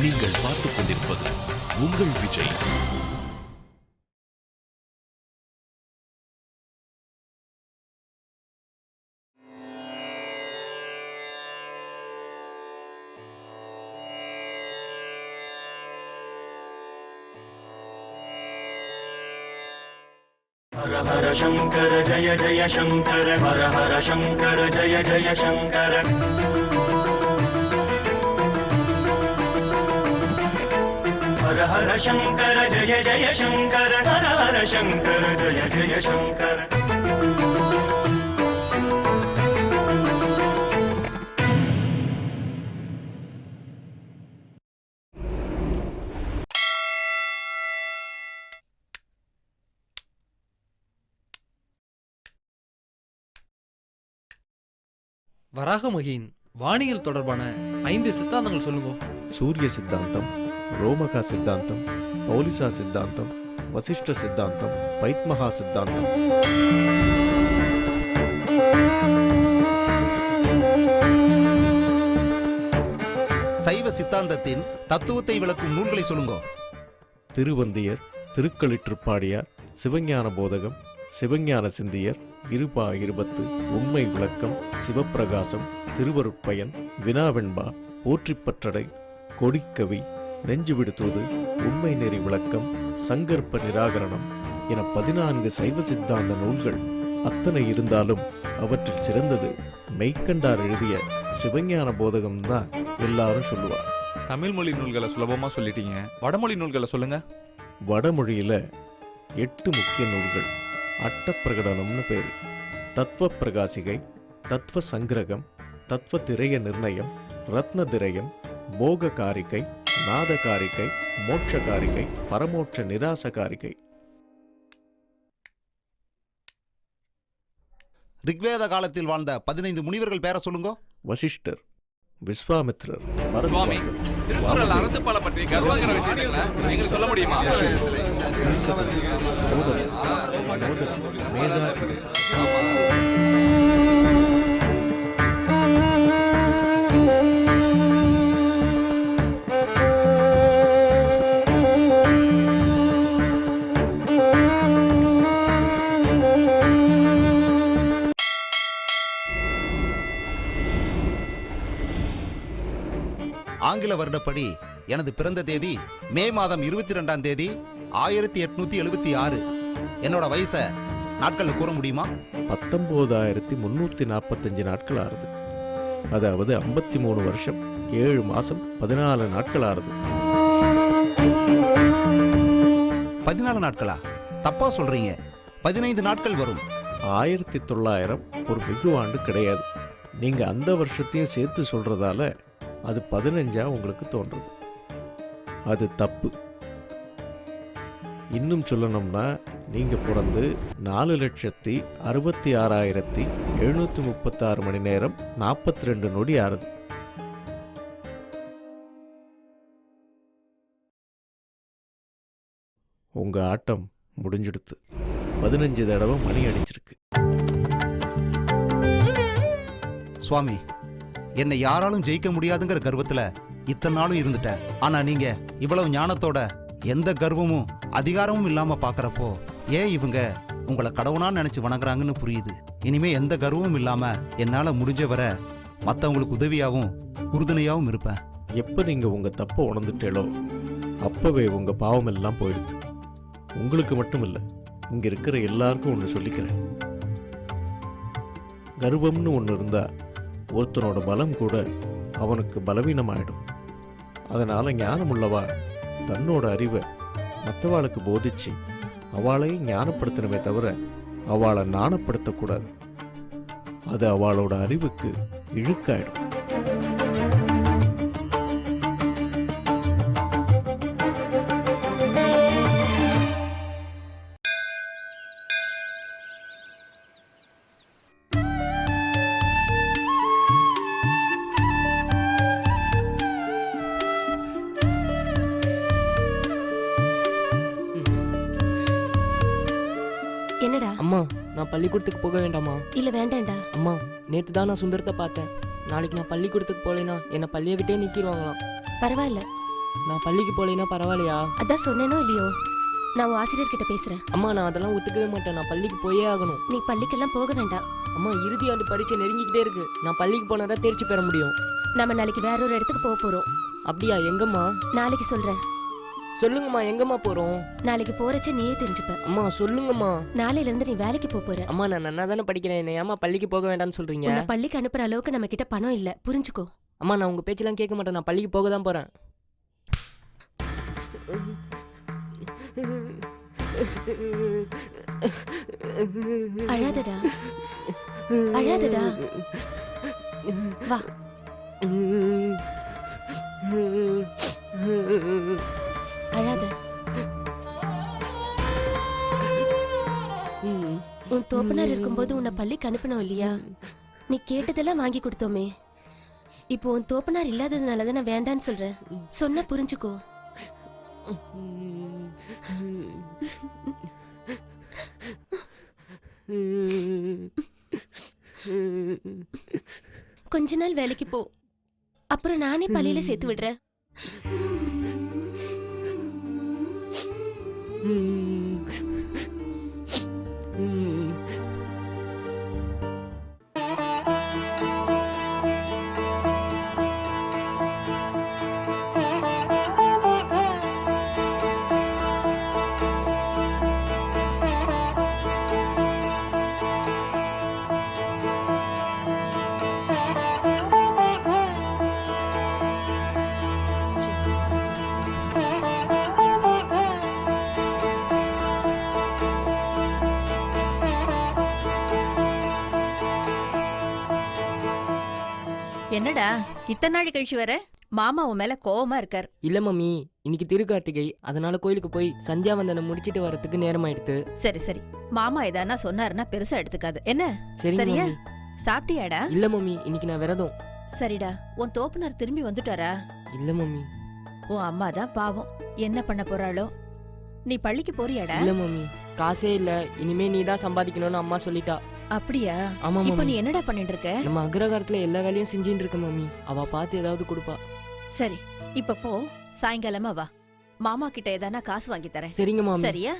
நீங்கள் பார்த்துக் கொண்டிருப்பது உங்கள் விஜய். हर हर शंकर जय जय शंकर, हर हर शंकर जय जय शंकर. हर हर शंकर जय जय शंकर, हर हर शंकर जय जय शंकर. வராகமகியின் வானியல் தொடர்பான 5 சித்தாந்தங்கள் சொல்லுங்க. சூரிய சித்தாந்தம், ரோமகா சித்தாந்தம், பௌலிசா சித்தாந்தம், வசிஷ்ட சித்தாந்தம், பைத்மகா சித்தாந்தம். சைவ சித்தாந்தத்தின் தத்துவத்தை விளக்கும் நூல்களை சொல்லுங்க. திருவந்தியர், திருக்களிற்றுப்பாடியார், சிவஞான போதகம், சிவஞான சிந்தியர், இருபா இருபத்து, உண்மை விளக்கம், சிவப்பிரகாசம், திருவருட்பயன், வினாவெண்பா, போற்றிப்பற்றடை, கொடிக்கவி, நெஞ்சு விடுத்துவது, உண்மை நெறி விளக்கம், சங்கற்ப நிராகரணம் என 14 சைவ சித்தாந்த நூல்கள் அத்தனை இருந்தாலும் அவற்றில் சிறந்தது மெய்கண்டார் எழுதிய சிவஞான போதகம் தான் எல்லாரும் சொல்லுவார். தமிழ் மொழி நூல்களை சுலபமா சொல்லிட்டீங்க, வடமொழி நூல்களை சொல்லுங்க. வடமொழியில 8 முக்கிய நூல்கள். அட்டப்பிரகடனம்னு பேரு. தத்துவ பிரகாசிகை, தத்துவ சங்கிரகம், தத்துவ திரைய நிர்ணயம், ரத்ன திரயம், போக காரிகை, நாத காரிகை, மோட்ச காரிகை, பரமோட்ச நிராச காரிகை. ரிக்வேத காலத்தில் வாழ்ந்த 15 முனிவர்கள் பேரை சொல்லுங்க. வசிஷ்டர், விஸ்வாமித்ரர், சுவாமி, திருக்குறள் அறத்துப்பாலை பற்றி கர்வங்கிற விஷயங்களை நீங்க சொல்ல முடியுமா? ஆங்கில வருடப்படி எனது பிறந்த தேதி மே மாதம் 22ஆம் தேதி 1876. என்னோட வயசை நாட்கள் கூற முடியுமா? 19,345 நாட்கள் ஆறுது. அதாவது 53 வருஷம் 7 மாசம் 14 நாட்கள் ஆறுது. 14 நாட்களா? தப்பா சொல்றீங்க. 15 நாட்கள் வரும். 1900 ஒரு வெகுவாண்டு கிடையாது. நீங்க அந்த வருஷத்தையும் சேர்த்து சொல்றதால அது 15ஆ உங்களுக்கு தோன்றுது. அது தப்பு. இன்னும் சொல்லணும்னா நீங்க பிறந்து 4,66,736 மணி நேரம் 42 நொடி ஆறுது. உங்க ஆட்டம் முடிஞ்சிடுத்து. 15 தடவை மணி அடிச்சிருக்கு. சுவாமி, என்னை யாராலும் ஜெயிக்க முடியாதுங்கிற கர்வத்துல இத்தனை நாளும் இருந்துட்டேன். ஆனா நீங்க இவ்வளவு ஞானத்தோட எந்த கர்வமும் அதிகாரமும் இல்லாம பாக்குறப்போ ஏன் இவங்க உங்களை கடவுளா நினைச்சு வணங்குறாங்கன்னு புரியுது. இனிமே எந்த கர்வமும் இல்லாம என்னால முடிஞ்ச வர மத்தவங்களுக்கு உதவியாவும் உறுதுணையாவும் இருப்பேன். எப்ப நீங்க உங்க தப்ப உணர்ந்துட்டேளோ அப்பவே உங்க பாவம் எல்லாம் போயிடுது. உங்களுக்கு மட்டும் இல்ல, இங்க இருக்கிற எல்லாருக்கும் ஒன்று சொல்லிக்கிறேன். கர்வம்னு ஒன்று இருந்தா ஒருத்தனோட பலம் கூட அவனுக்கு பலவீனமாயிடும். அதனால ஞானம் உள்ளவா தன்னோட அறிவை மற்றவாளுக்கு போதிச்சு அவளையும் ஞானப்படுத்தணுமே தவிர அவளை நாணப்படுத்தக்கூடாது. அது அவளோட அறிவுக்கு இழுக்காயிடும். என்னடா? அம்மா, நான் பள்ளிக்கூடத்துக்கு போக வேண்டாமா? இல்ல வேண்டாம்டா. அம்மா, நேத்து தான் நான் சுந்தரத்தை பார்த்தேன். நாளைக்கு நான் பள்ளிக்கூடத்துக்கு போலேனா என்னை பள்ளியை விட்டே நிக்கிடுவாங்களாம். பரவாயில்ல, நான் பள்ளிக்கு போகலைன்னா பரவாயில்லையா? அதான் சொன்னேனோ இல்லையோ, நான் உன் ஆசிரியர்கிட்ட பேசுறேன். அம்மா நான் அதெல்லாம் ஒத்துக்கவே மாட்டேன். நான் பள்ளிக்கு போயே ஆகணும். நீ பள்ளிக்கெல்லாம் போக வேண்டாம். அம்மா இறுதி ஆண்டு பரீட்சை நெருங்கிக்கிட்டே இருக்கு. நான் பள்ளிக்கு போனால் தான் தேர்ச்சி பெற முடியும். நம்ம நாளைக்கு வேற ஒரு இடத்துக்கு போக போறோம். அப்படியா? எங்கம்மா? நாளைக்கு சொல்றேன். சொல்லுங்கம்மா, எங்கம்மா போறோம்? நாளைக்கு போறச்ச நீயே தெரிஞ்சுப்ப. அம்மா சொல்லுங்கம்மா. நாளையில இருந்து நீ வேலைக்கு போக போற. அம்மா நான் நன்னா தானே படிக்கிறேன். என்ன ஏமா பள்ளிக்கு போக வேண்டாம்னு சொல்றீங்க? உன்னை பள்ளிக்கு அனுப்புற அளவுக்கு நம்ம கிட்ட பணம் இல்ல, புரிஞ்சுக்கோ. அம்மா நான் உங்க பேச்செல்லாம் கேட்க மாட்டேன். நான் பள்ளிக்கு போக தான் போறேன். அழாதடா, அழாதடா, வா. அழாத. உன் தோப்பனார் இருக்கும்போது உன்னை பள்ளிக்கு அனுப்பணும் இல்லையா? நீ கேட்டதெல்லாம் வாங்கி கொடுத்தோமே. இப்போ உன் தோப்பனார் இல்லாததுனால தான் நான் வேண்டான்னு சொல்றேன். சொன்னா புரிஞ்சுக்கோ. கொஞ்ச நாள் வேலைக்கு போ, அப்புறம் நானே பள்ளியில சேர்த்து விடுறேன். என்னடா இத்தனை நாள் கழிச்சு வர? மாமா உன் மேல கோவமா இருக்கார். இல்ல மம்மி, இன்னைக்கு திருக்கார்த்திகை, அதனால கோயிலுக்கு போய் சந்தியாவந்தனம் முடிச்சிட்டு வரதுக்கு நேரம் ஆயிடுத்து. சரி சரி, மாமா ஏதானா சொன்னாருன்னா பெருசா எடுத்துக்காது என்ன? சரிங்க சரியா? மம்மி. சாப்பிட்டியாடா? இல்ல மம்மி, இன்னைக்கு நான் விரதம். சரிடா, உன் தோப்புனார் திரும்பி வந்துட்டாரா? இல்ல மம்மி. உன் அம்மா தான் பாவம், என்ன பண்ண போறாளோ? நீ பள்ளிக்கு போறியாடா? இல்ல மம்மி, காசே இல்ல. இனிமே நீ தான் சம்பாதிக்கணும்னு அம்மா சொல்லிட்டா. அப்படியா? ஆமா இப்போ மம்மி. நீ என்னடா பண்ணிட்டு இருக்க? நம்ம அக்ரகாரத்துல எல்லா வேலையும் செஞ்சுட்டு இருக்க மம்மி. அவ பார்த்து ஏதாவது கொடுப்பா. சரி, இப்ப போ, சாயங்காலமா வா. மாமா கிட்ட ஏதானா காசு வாங்கி தரேன். சரிங்க மாமி. சரியா?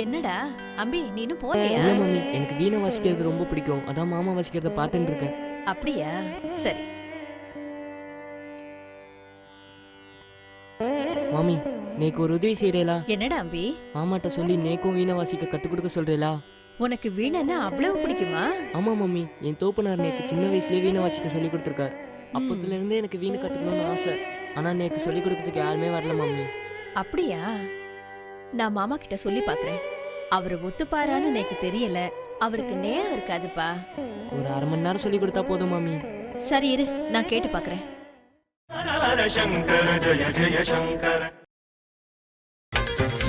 என்னடா அம்பி, நீனும் போறியா? இல்ல மம்மி, எனக்கு வீணை வாசிக்கிறது ரொம்ப பிடிக்கும். அதான் மாமா வாசிக்கிறத பார்த்துட்டு இருக்கேன். அப்படியா? சரி. மாமி, நேக்கு ஒரு உதவி செய்யறேலா? என்னடா அம்பி? மாமாட்ட சொல்லி நேக்கும் வீணை வாசிக்க கத்து கொடுக்க சொல்றேலா? உனக்கு வீணைன்னா அவ்வளவு பிடிக்குமா? ஆமா மம்மி, என் தோப்புனார் நேக்கு சின்ன வயசுலயே வீணை வாசிக்க சொல்லி கொடுத்துருக்காரு. அப்பத்துல இருந்தே எனக்கு வீணை கத்துக்கணும்னு ஆசை. ஆனா நேக்கு சொல்லி கொடுக்கறதுக்கு யாருமே வரல மம்மி. அப்படியா? நான் மாமா கிட்ட சொல்லி பாக்குறேன். அவரு ஒத்துப்பாரான்னு எனக்கு தெரியல. அவருக்கு நேரம் இருக்காதுப்பா. ஒரு அரை மணி நேரம் சொல்லி கொடுத்தா போதும் மாமி. சரி இரு, நான் கேட்டு பாக்குறேன். ஹர ஹர சங்கர ஜய ஜய சங்கர.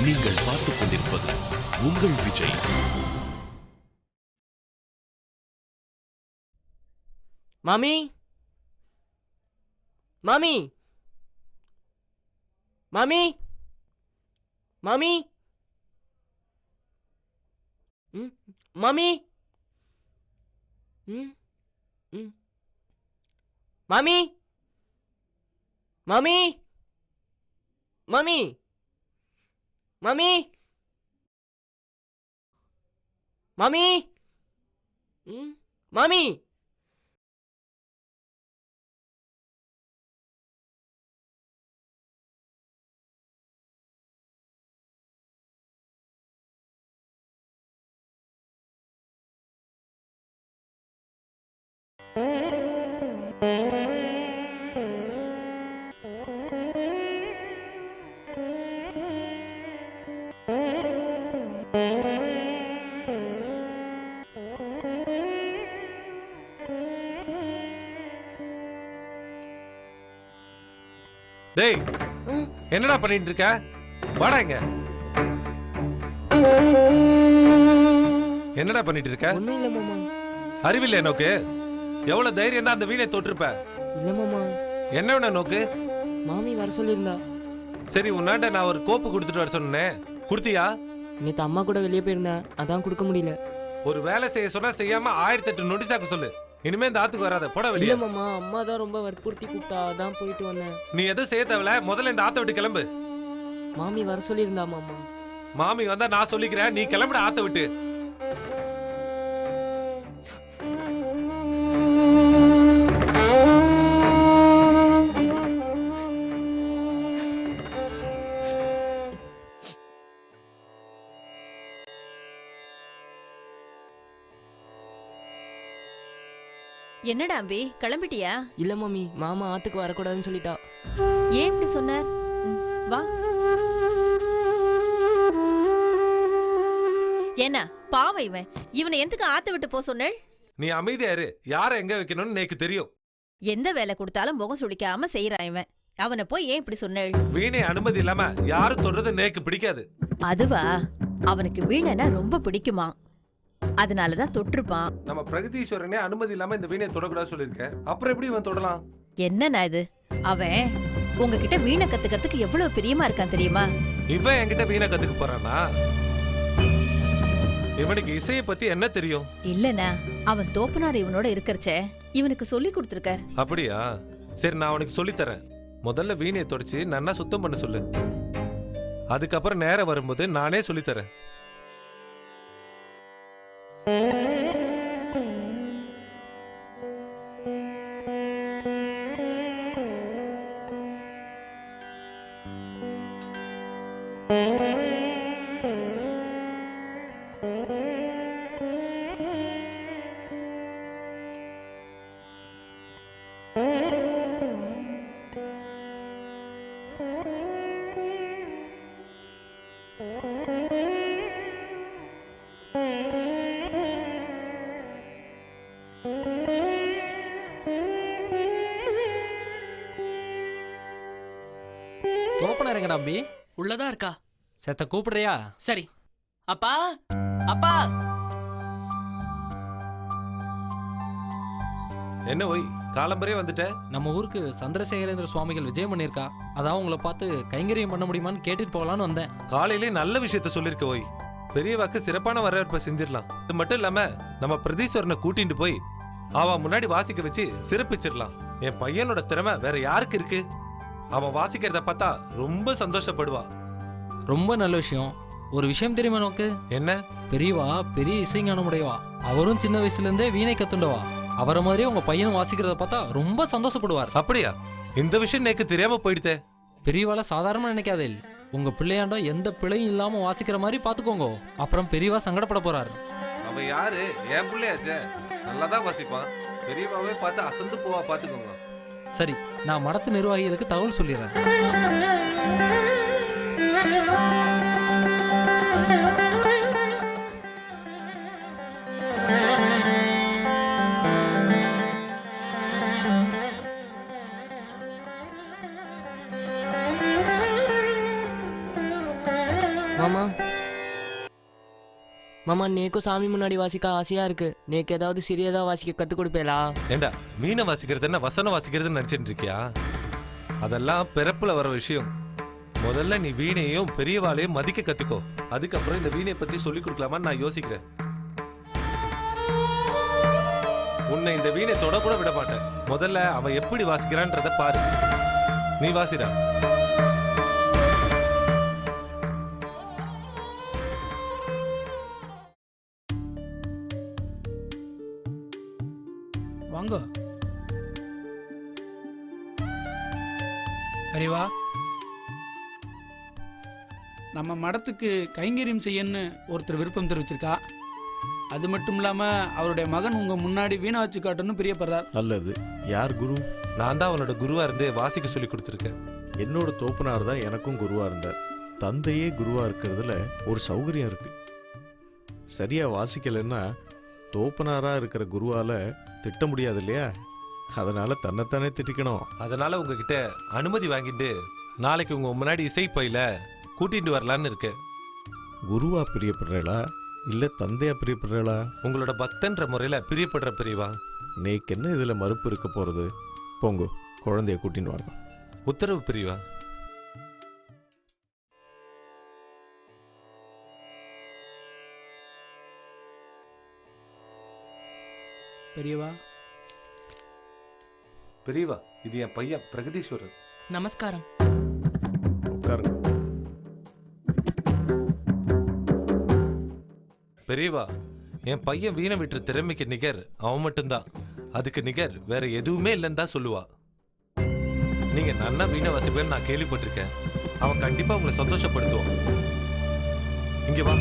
நீங்கள் பார்த்துக் கொண்டிருப்பது உங்கள் விஜய். மாமி, மாமி, மாமி, மாமி, மாமி, மாமி, மாமி, மாமி, மாமி, மாமி, மாமி. டேய், என்னடா பண்ணிட்டு இருக்க? வாடா இங்க. என்னடா பண்ணிட்டு இருக்க? ஒண்ணும் இல்ல மாமா. அறிவில்லை நோக்கு? எவ்வளவு தைரியம் தான் அந்த வீணை தொட்டிருப்ப? இல்ல மாமா. என்ன வேணா நோக்கு? மாமி வர சொல்லியிருந்தா. சரி, உன்னாண்ட நான் ஒரு கோப்பு கொடுத்துட்டு வர சொன்னேன், கொடுத்தியா? நேற்று அம்மா கூட வெளியே போயிருந்தேன், அதான் கொடுக்க முடியல. ஒரு வேலை செய்ய சொன்னா செய்யாம 1008 நொடிசாக்கு சொல்லு. இனிமே இந்த ஆத்துக்கு வராத, போட இல்ல வெளியே. மாமா, அம்மா தான் ரொம்ப வற்புறுத்தி கூப்பிட்டா, அதான் போயிட்டு வந்தேன். நீ எதுவும் செய்ய தேவையில்ல, முதல்ல இந்த ஆத்த விட்டு கிளம்பு. மாமி வர சொல்லியிருந்தா மாமா. மாமி வந்தா நான் சொல்லிக்கிறேன், நீ கிளம்புட ஆத்த விட்டு. என்னடா அம்பி, கிளம்பிட்டியா? இல்ல மாமி, மாமா ஆத்துக்கு வரக்கூடாதுன்னு சொல்லிட்டா. ஏன் இப்படி சொன்னார்? வா. என்ன பாவம் இவன், இவனை எதுக்கு ஆத்த விட்டு போ சொன்னேள்? நீ அமைதியா இரு, யாரை எங்க வைக்கணும்னு எனக்கு தெரியும். எந்த வேலை கொடுத்தாலும் முகம் சுளிக்காம செய்யறான் இவன். அவனை போய் ஏன் இப்படி சொன்னேள்? வீணை அனுமதி இல்லாம யாரும் தொடர்றது நேக்கு பிடிக்காது. அதுவா, அவனுக்கு வீணைனா ரொம்ப பிடிக்குமா, அதனாலதான் தொட்டிருப்பான். நம்ம பிரகதீஸ்வரனே அனுமதி இல்லாம இந்த வீணையை தொடக்கூடாது சொல்லிருக்கேன், அப்புறம் எப்படி இவன் தொடலாம்? என்னண்ணா இது, அவன் உங்ககிட்ட வீணை கத்துக்கிறதுக்கு எவ்வளவு பிரியமா இருக்கான் தெரியுமா? இவன் என்கிட்ட வீணை கத்துக்க போறானா? இவனுக்கு இசையை பத்தி என்ன தெரியும்? இல்லண்ணா, அவன் தோப்பனார் இவனோட இருக்கறச்சே இவனுக்கு சொல்லி கொடுத்திருக்கார். அப்படியா? சரி, நான் அவனுக்கு சொல்லி தரேன். முதல்ல வீணையை தொடச்சு நன்னா சுத்தம் பண்ண சொல்லு. அதுக்கப்புறம் நேரம் வரும்போது நானே சொல்லி தரேன். தோப்பனார் எங்கடா அம்பி? உள்ளதா இருக்கா? செத்த கூப்பிடுறியா? சரி. அப்பா, அப்பா. என்ன ஒய், காலம்பரே வந்துட்ட? நம்ம ஊருக்கு சந்திரசேகரேந்திர சுவாமிகள் விஜயம் பண்ணியிருக்கா, அதான் உங்களை பார்த்து கைங்கரியம் பண்ண முடியுமான்னு கேட்டுட்டு போகலான்னு வந்தேன். காலையிலே நல்ல விஷயத்த சொல்லிருக்க ஒய். பெரியவாக்கு சிறப்பான வரவேற்பை செஞ்சிடலாம். இது மட்டும் இல்லாம நம்ம பிரதீஸ்வரனை கூட்டிட்டு போய் அவன் முன்னாடி வாசிக்க வச்சு சிறப்பிச்சிடலாம். என் பையனோட திறமை வேற யாருக்கு இருக்கு? அவன் வாசிக்கிறத பார்த்தா ரொம்ப சந்தோஷப்படுவா. ரொம்ப நல்ல விஷயம். ஒரு விஷயம் தெரியுமா நோக்கு? என்ன? பெரியவா பெரிய இசைஞானமுடையவா, அவரும் சின்ன வயசுல இருந்தே வீணை கத்துண்டவா. அவரை மாதிரியே உங்க பையனும் வாசிக்கிறத பார்த்தா ரொம்ப சந்தோஷப்படுவார். அப்படியா? இந்த விஷயம் எனக்கு தெரியாம போயிடுதே. பெரியவால சாதாரணமா நினைக்காதே. உங்க பிள்ளையாண்டா எந்த பிழையும் இல்லாம வாசிக்கிற மாதிரி பாத்துக்கோங்க, அப்புறம் பெரியவா சங்கடப்பட போறாரு. அவன் யாரு? என் பிள்ளையாச்சே, நல்லாதான் வாசிப்பான். பெரியவாவே பார்த்து அசந்து போவா, பாத்துக்கோங்க. சரி, நான் மடத்து நிர்வாகிகளுக்கு தகவல் சொல்லிடுறேன். மாமா, மாமா, நேக்கும் சாமி முன்னாடி வாசிக்க ஆசையா இருக்கு. நேக்கு ஏதாவது சிறியதா வாசிக்க கத்து கொடுப்பேலா? ஏண்டா, மீனை வாசிக்கிறது என்ன வசனம் வாசிக்கிறதுன்னு நினைச்சிட்டு இருக்கியா? அதெல்லாம் பிறப்புல வர விஷயம். முதல்ல நீ வீணையும் பெரியவாளையும் மதிக்க கத்துக்கோ. அதுக்கப்புறம் இந்த வீணையை பத்தி சொல்லி கொடுக்கலாமான்னு நான் யோசிக்கிறேன். உன்னை இந்த வீணை தொட கூட விட மாட்டேன். முதல்ல அவன் எப்படி வாசிக்கிறான்றத பாரு. நீ வாசிடா. வாங்க அறிவா, நம்ம மடத்துக்கு கைங்கரியம் செய்யன்னு ஒருத்தர் விருப்பம் தெரிவிச்சிருக்கா. அது மட்டும் இல்லாம அவருடைய மகன் உங்க முன்னாடி வீணா வச்சு காட்டணும்னு பிரியப்படுறார். நல்லது. யார் குரு? நான் தான் அவனோட குருவா இருந்து வாசிக்க சொல்லி கொடுத்துருக்கேன். என்னோட தோப்பனார் தான் எனக்கும் குருவா இருந்தார். தந்தையே குருவா இருக்கிறதுல ஒரு சௌகரியம் இருக்கு. சரியா வாசிக்கலைன்னா தோப்பனாரா இருக்கிற குருவால திட்ட முடியாது இல்லையா? அதனால தன்னைத்தானே திட்டிக்கணும். அதனால உங்ககிட்ட அனுமதி வாங்கிட்டு நாளைக்கு உங்க முன்னாடி இசை பயில கூட்டிட்டு வரலான்னு இருக்கேன். குருவா பிரியப்படுறா இல்ல தந்தையா பிரியப்படுறா? உங்களோட பக்தன்ற முறையில பிரியப்படுற பெரியவா. நேக்கு என்ன இதுல மறுப்பு இருக்க போறது? போங்க, குழந்தைய கூட்டின்னு வாங்க. உத்தரவு பெரியவா. பெரியவா. பெரியவா, இது என் பையன் பிரகதீஸ்வரர். நமஸ்காரம். உட்காருங்க. பெரியவா, என் பையன் வீணை விட்டுற திறமைக்கு நிகர் அவன் மட்டும்தான். அதுக்கு நிகர் வேற எதுவுமே இல்லைன்னு தான் சொல்லுவா. நீங்க நன்னா வீணை வாசிப்பேன்னு நான் கேள்விப்பட்டிருக்கேன். அவன் கண்டிப்பா உங்களை சந்தோஷப்படுத்துவான். இங்க வா.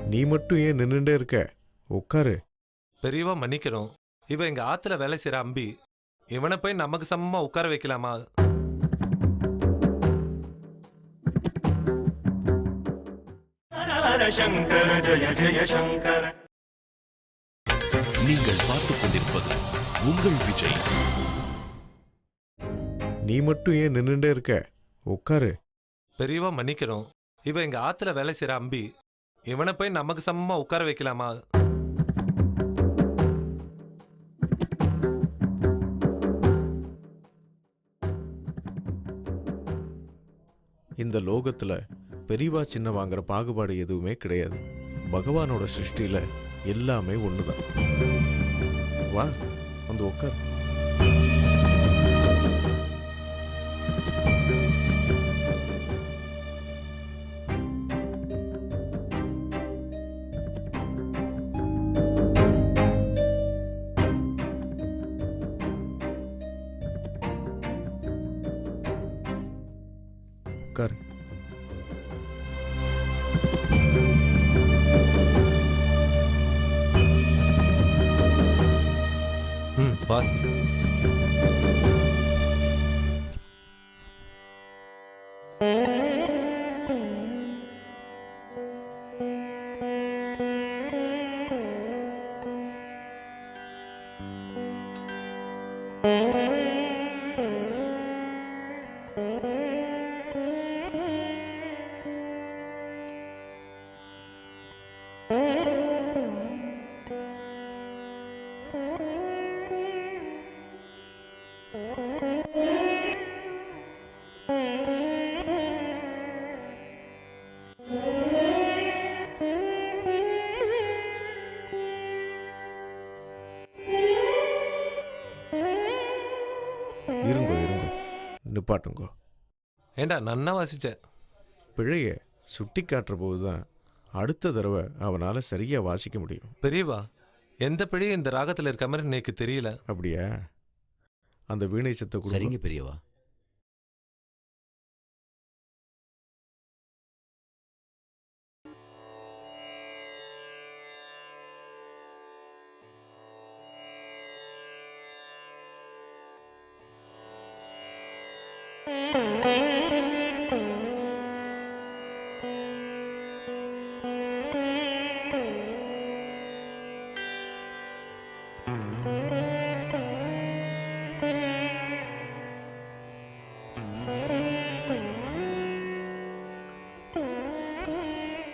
நீ மட்டும் ஏன் நின்னுட்டே இருக்க? உட்காரு. பெரியவா மன்னிக்கிறோம். இவன் எங்க ஆத்துல வேலை செய்யற அம்பி. இவனை போய் நமக்கு சமமா உட்கார வைக்கலாமா? ஹர சங்கர ஜய ஜய சங்கர. நீங்கள் பார்த்துக் கொண்டிருப்பது உங்கள் விஜய். நீ மட்டும் ஏன் நின்னுட்டே இருக்க? உட்காரு. பெரியவா மன்னிக்கிறோம். இவன் எங்க ஆத்துல வேலை செய்யற அம்பி. இவனை போய் நமக்கு சமமா உட்கார வைக்கலாமா? இந்த லோகத்துல பெரியவா சின்ன வாங்குற பாகுபாடு எதுவுமே கிடையாது. பகவானோட சிருஷ்டியில எல்லாமே ஒண்ணுதான். வா, வந்து உட்கார். உட்கார். வாசி. இருங்கோ இருங்கோ, நிப்பாட்டுங்கோ. ஏண்டா நன்னா வாசிச்ச. பிழைய சுட்டி காட்டுற போதுதான் அடுத்த தடவை அவனால சரியா வாசிக்க முடியும். பெரியவா, எந்த பிழையும் இந்த ராகத்துல இருக்க மாதிரி எனக்கு தெரியல. அப்படியா? அந்த வீணை சத்த கூட. சரிங்க பெரியவா.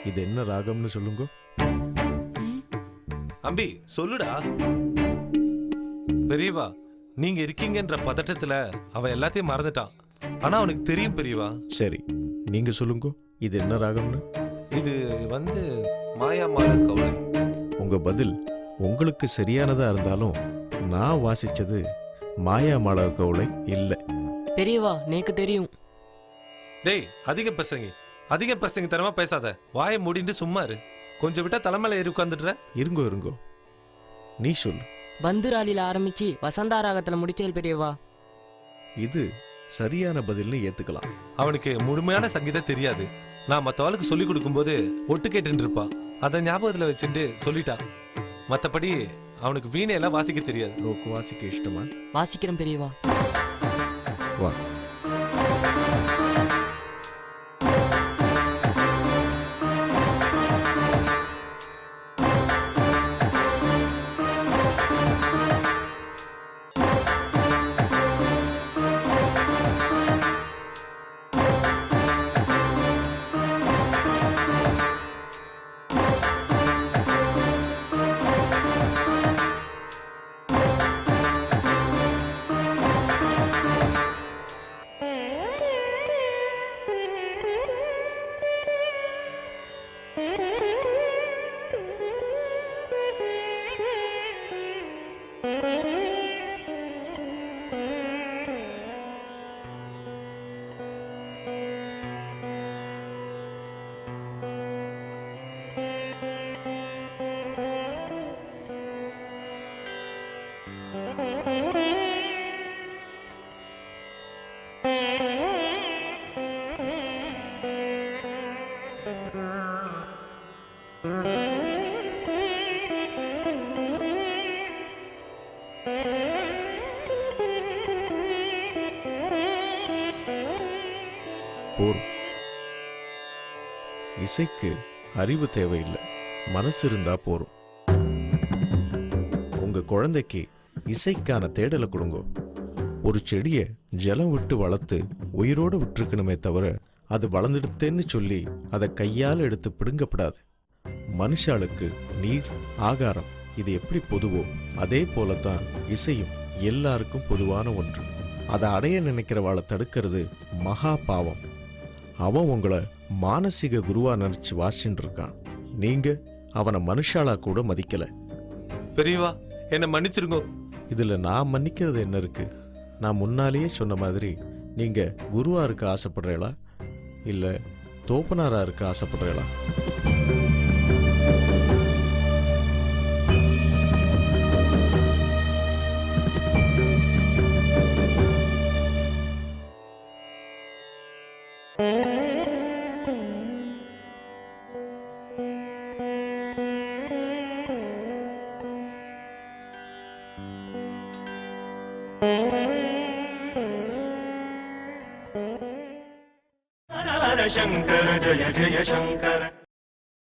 இது என்ன ராகம்னு சொல்லுங்க. அம்பி சொல்லுடா. பெரியவா, நீங்க இருக்கீங்கன்ற பதட்டத்துல அவன் எல்லாத்தையும் மறந்துட்டான். ஆனா அவனுக்கு தெரியும் பெரியவா. சரி, நீங்க சொல்லுங்க, இது என்ன ராகம்னு. இது வந்து மாயாமால கவுளை. உங்க பதில் உங்களுக்கு சரியானதா இருந்தாலும் நான் வாசிச்சது மாயாமால கவுளை இல்ல. பெரியவா, நேக்கு தெரியும். டேய், அதிக பசங்க தரமா பேசாத. வாயை மூடிட்டு சும்மா இரு. கொஞ்சம் விட்டா தலைமையில ஏறி உட்காந்துடுற. இருங்கோ இருங்கோ, நீ சொல்லு. பந்துராலில ஆரம்பிச்சு வசந்தா ராகத்துல முடிச்சேல் பெரியவா. இது சரியான பதில்னு ஏத்துக்கலாம். அவனுக்கு முழுமையான சங்கீதம் தெரியாது. நான் மற்றவளுக்கு சொல்லிக் கொடுக்கும்போது ஒட்டு கேட்டுன்னு இருப்பா. அதை ஞாபகத்துல வச்சுட்டு சொல்லிட்டா. மற்றபடி அவனுக்கு வீணையெல்லாம் வாசிக்க தெரியாது. ரோக்கு வாசிக்க இஷ்டமா? வாசிக்கிறேன் பெரியவா. வா. போரும். இசைக்கு அறிவு தேவையில்லை, மனசு இருந்தா போரும். உங்க குழந்தைக்கு இசைக்கான தேடலை கொடுங்க. ஒரு செடியை ஜலம் விட்டு வளர்த்து உயிரோடு விட்டுருக்கணுமே தவிர அது வளர்ந்துடுத்தேன்னு சொல்லி அதை கையால் எடுத்து பிடுங்கப்படாது. மனுஷாளுக்கு நீர், ஆகாரம் இது எப்படி பொதுவோ அதே போலத்தான் இசையும் எல்லாருக்கும் பொதுவான ஒன்று. அதை அடைய நினைக்கிறவாளை தடுக்கிறது மகா பாவம். அவன் உங்களை மானசீக குருவா நினைச்சு வாசின்னு இருக்கான். நீங்க அவனை மனுஷாலா கூட மதிக்கல. பெரியவா, என்ன மன்னிச்சிருங்க. இதுல நான் மன்னிக்கிறது என்ன இருக்கு? நான் முன்னாலேயே சொன்ன மாதிரி நீங்க குருவா இருக்க ஆசைப்படுறீங்களா இல்ல தோப்பனாரா இருக்க ஆசைப்படுறீங்களா? हर हर शंकर जय जय शंकर